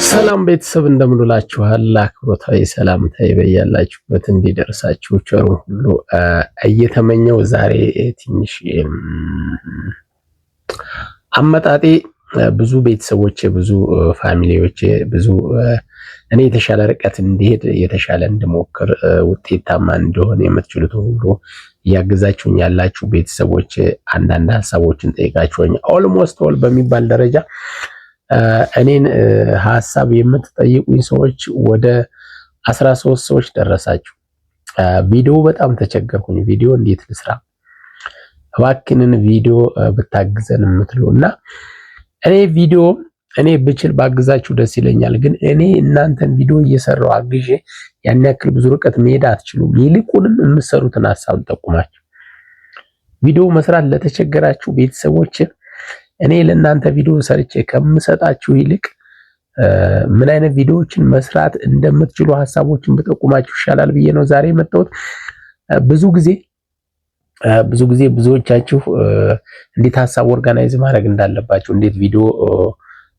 ሰላም ቤተሰብ እንደምንላችኋል። አክብሮታዊ ሰላምታዬ በያላችሁበት እንዲደርሳችሁ ቸሩ ሁሉ እየተመኘው ዛሬ ትንሽ አመጣጤ ብዙ ቤተሰቦቼ፣ ብዙ ፋሚሊዎቼ፣ ብዙ እኔ የተሻለ ርቀት እንዲሄድ የተሻለ እንድሞክር ውጤታማ እንደሆነ የምትችሉት ሁሉ እያገዛችሁኝ ያላችሁ ቤተሰቦች አንዳንድ ሀሳቦችን ጠይቃችሁኝ ኦልሞስት ኦል በሚባል ደረጃ እኔን ሐሳብ የምትጠይቁኝ ሰዎች ወደ 13 ሰዎች ደረሳችሁ። ቪዲዮ በጣም ተቸገርኩኝ። ቪዲዮ እንዴት ልስራ እባክንን ቪዲዮ ብታግዘን የምትሉና እኔ ብችል ባግዛችሁ ደስ ይለኛል። ግን እኔ እናንተን ቪዲዮ እየሰራው አግዤ ያን ያክል ብዙ ርቀት መሄድ አትችሉም። ይልቁንም የምትሰሩትን ሐሳብ ጠቁማችሁ ቪዲዮ መስራት ለተቸገራችሁ ቤተሰቦች እኔ ለእናንተ ቪዲዮ ሰርቼ ከምሰጣችሁ ይልቅ ምን አይነት ቪዲዮዎችን መስራት እንደምትችሉ ሐሳቦችን በጠቁማችሁ ይሻላል ብዬ ነው ዛሬ የመጣሁት። ብዙ ጊዜ ብዙዎቻችሁ እንዴት ሐሳብ ኦርጋናይዝ ማድረግ እንዳለባችሁ፣ እንዴት ቪዲዮ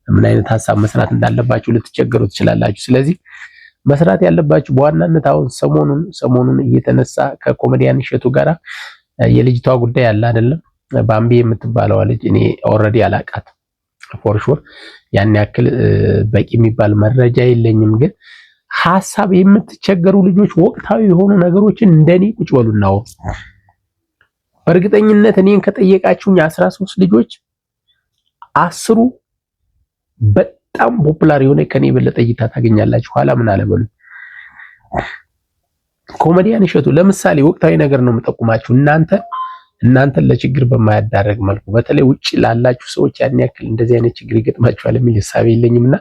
ምን አይነት ሐሳብ መስራት እንዳለባችሁ ልትቸገሩ ትችላላችሁ። ስለዚህ መስራት ያለባችሁ በዋናነት አሁን ሰሞኑን እየተነሳ ከኮሜዲያን እሸቱ ጋራ የልጅቷ ጉዳይ አለ አይደለም። ባምቢ የምትባለው ልጅ እኔ ኦልሬዲ አላቃት ፎር ሹር ያን ያክል በቂ የሚባል መረጃ የለኝም። ግን ሐሳብ የምትቸገሩ ልጆች ወቅታዊ የሆኑ ነገሮችን እንደኔ ቁጭ በሉና አውሩ። በእርግጠኝነት እኔን ከጠየቃችሁኝ 13 ልጆች 10ሩ በጣም ፖፑላር የሆነ ከኔ የበለጠ እይታ ታገኛላችሁ። ኋላ ምን አለበሉ ኮሜዲያን እሸቱ ለምሳሌ ወቅታዊ ነገር ነው የምጠቁማችሁ እናንተን ለችግር በማያዳርግ መልኩ በተለይ ውጪ ላላችሁ ሰዎች ያን ያክል እንደዚህ አይነት ችግር ይገጥማችኋል የሚል ሐሳብ የለኝምና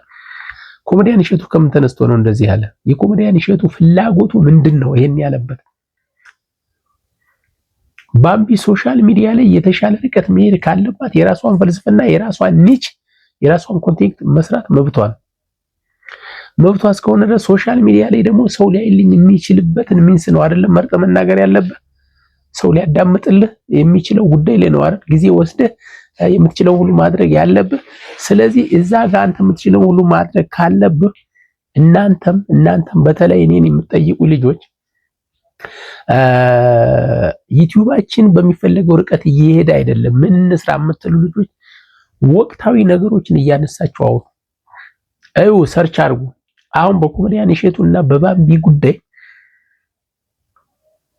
ኮሜዲያን እሸቱ ከምን ተነስቶ ነው እንደዚህ ያለ? የኮሜዲያን እሸቱ ፍላጎቱ ምንድነው ይሄን ያለበት? ባምቢ ሶሻል ሚዲያ ላይ የተሻለ ርቀት መሄድ ካለባት የራሷን ፍልስፍና፣ የራሷን ኒች፣ የራሷን ኮንቴንት መስራት መብቷ እስከሆነ ድረስ ሶሻል ሚዲያ ላይ ደግሞ ሰው ሊያይልኝ የሚችልበትን ሚንስ ነው አይደለም መርጠ መናገር ያለበት። ሰው ሊያዳምጥልህ የሚችለው ጉዳይ ላይ ነው አይደል? ጊዜ ወስደህ የምትችለው ሁሉ ማድረግ ያለብህ። ስለዚህ እዛ ጋር አንተ የምትችለው ሁሉ ማድረግ ካለብህ እናንተም በተለይ እኔን የምትጠይቁ ልጆች ዩቲዩባችን በሚፈለገው ርቀት እየሄደ አይደለም፣ ምን እንስራ የምትሉ ልጆች ወቅታዊ ነገሮችን እያነሳችሁ አውሩ፣ ሰርች አድርጉ። አሁን በኮሜዲያን እሸቱና በባምቢ ጉዳይ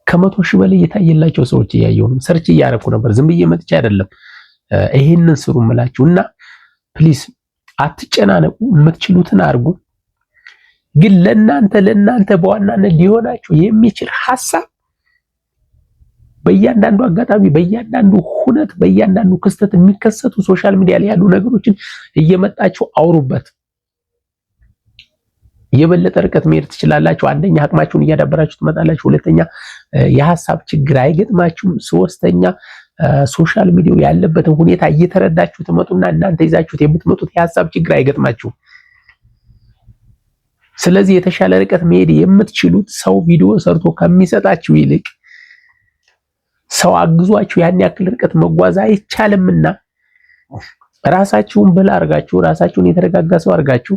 ከ100 ሺህ በላይ የታየላቸው ሰዎች እያየሁ ነው። ሰርች እያደረኩ ነበር፣ ዝም ብዬ መጥቼ አይደለም። ይሄንን ስሩ እምላችሁና ፕሊስ አትጨናነቁ፣ የምትችሉትን አድርጉ። ግን ለእናንተ በዋናነት ሊሆናችሁ የሚችል ሐሳብ በእያንዳንዱ አጋጣሚ፣ በእያንዳንዱ ሁነት፣ በእያንዳንዱ ክስተት የሚከሰቱ ሶሻል ሚዲያ ላይ ያሉ ነገሮችን እየመጣችሁ አውሩበት። የበለጠ ርቀት መሄድ ትችላላችሁ። አንደኛ አቅማችሁን እያዳበራችሁ ትመጣላችሁ። ሁለተኛ የሐሳብ ችግር አይገጥማችሁም። ሶስተኛ ሶሻል ሚዲያው ያለበትን ሁኔታ እየተረዳችሁ ትመጡና እናንተ ይዛችሁት የምትመጡት የሐሳብ ችግር አይገጥማችሁም። ስለዚህ የተሻለ ርቀት መሄድ የምትችሉት ሰው ቪዲዮ ሰርቶ ከሚሰጣችሁ ይልቅ ሰው አግዟችሁ ያን ያክል ርቀት መጓዝ አይቻልምና ራሳችሁን ብላ አርጋችሁ ራሳችሁን የተረጋጋ ሰው አርጋችሁ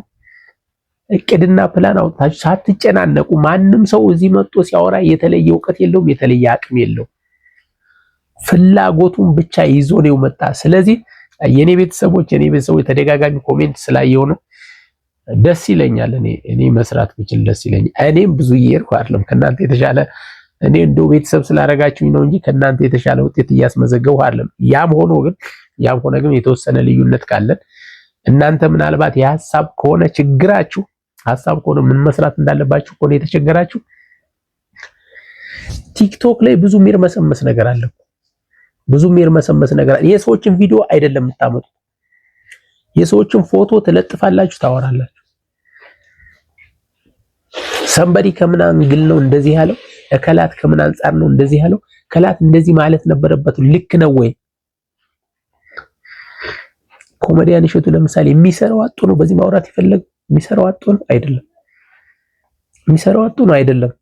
እቅድና ፕላን አውጥታችሁ ሳትጨናነቁ ቤተሰብ ሰው እዚህ መጥቶ ሲያወራ የተለየ ዕውቀት የለውም፣ የተለየ አቅም የለውም። ፍላጎቱን ብቻ ይዞ ነው መጣ። ስለዚህ የኔ ቤተሰቦች ተደጋጋሚ ኮሜንት ስላየው ነው ደስ ይለኛል። እኔ መስራት ብችል ደስ ይለኛል። እኔም ብዙ እየሄድኩ አይደለም ከናንተ የተሻለ እኔ እንደው ቤተሰብ ስላደረጋችሁኝ ነው እንጂ ከናንተ የተሻለ ውጤት እያስመዘገብኩ አይደለም። ያም ሆነ ግን የተወሰነ ልዩነት ካለን እናንተ ምናልባት የሐሳብ ከሆነ ችግራችሁ ሐሳብ ከሆነ ምን መስራት እንዳለባችሁ ከሆነ የተቸገራችሁ ቲክቶክ ላይ ብዙ የሚርመሰመስ ነገር አለ። የሰዎችን ቪዲዮ አይደለም የምታመጡት፣ የሰዎችን ፎቶ ትለጥፋላችሁ፣ ታወራላችሁ። ሰንበዲ ከምን አንግል ነው እንደዚህ ያለው፣ ከላት ከምን አንፃር ነው እንደዚህ ያለው፣ ከላት እንደዚህ ማለት ነበረበት፣ ልክ ነው ወይ? ኮሜዲያን እሸቱ ለምሳሌ የሚሰራው አጡ ነው በዚህ ማውራት ይፈልግ የሚሰራው አጡ ነው አይደለም።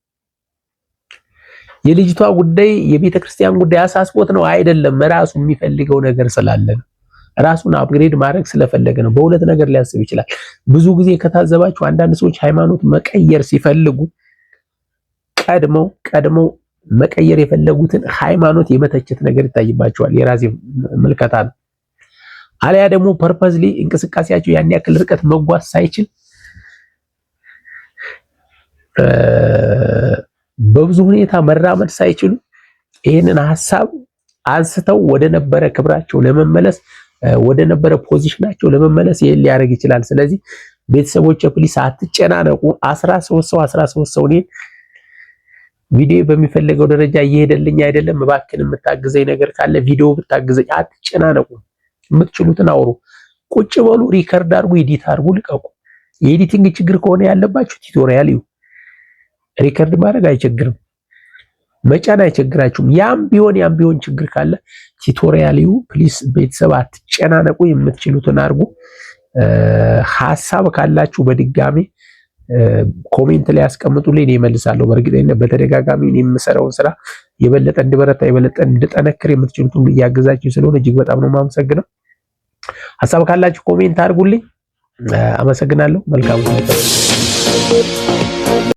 የልጅቷ ጉዳይ የቤተክርስቲያን ጉዳይ አሳስቦት ነው አይደለም። ራሱ የሚፈልገው ነገር ስላለ ነው። ራሱን አፕግሬድ ማድረግ ስለፈለገ ነው። በሁለት ነገር ሊያስብ ይችላል። ብዙ ጊዜ ከታዘባችሁ አንዳንድ ሰዎች ሃይማኖት መቀየር ሲፈልጉ ቀድመው መቀየር የፈለጉትን ሃይማኖት የመተቸት ነገር ይታይባቸዋል። የራሴ ምልከታ ነው። አለያ ደግሞ ፐርፐዝሊ እንቅስቃሴያቸው ያን ያክል ርቀት መጓዝ ሳይችል በብዙ ሁኔታ መራመድ ሳይችሉ ይህንን ሐሳብ አንስተው ወደ ነበረ ክብራቸው ለመመለስ ወደ ነበረ ፖዚሽናቸው ለመመለስ ይሄን ሊያደርግ ይችላል። ስለዚህ ቤተሰቦች ፕሊስ አትጨናነቁ። 13 ሰው እኔ ቪዲዮ በሚፈልገው ደረጃ እየሄደልኝ አይደለም፣ እባክን የምታግዘኝ ነገር ካለ ቪዲዮ ብታግዘኝ። አትጨናነቁ። የምትችሉትን አውሩ፣ ቁጭ በሉ፣ ሪከርድ አድርጉ፣ ኤዲት አድርጉ፣ ልቀቁ። የኤዲቲንግ ችግር ከሆነ ያለባችሁ ቲዩቶሪያል ይዩ። ሪከርድ ማድረግ አይቸግርም፣ መጫን አይቸግራችሁም። ያም ቢሆን ችግር ካለ ቲዩቶሪያል ይዩ። ፕሊስ ቤተሰብ አትጨናነቁ፣ የምትችሉትን አድርጉ። ሐሳብ ካላችሁ በድጋሚ ኮሜንት ላይ ያስቀምጡልኝ፣ እኔ እመልሳለሁ። በእርግጠኝነት በተደጋጋሚ እኔ የምሰራውን ስራ የበለጠ እንድበረታ የበለጠ እንድጠነክር የምትችሉት ሁሉ እያገዛችሁ ስለሆነ እጅግ በጣም ነው የማመሰግነው። ሐሳብ ካላችሁ ኮሜንት አድርጉልኝ። አመሰግናለሁ። መልካም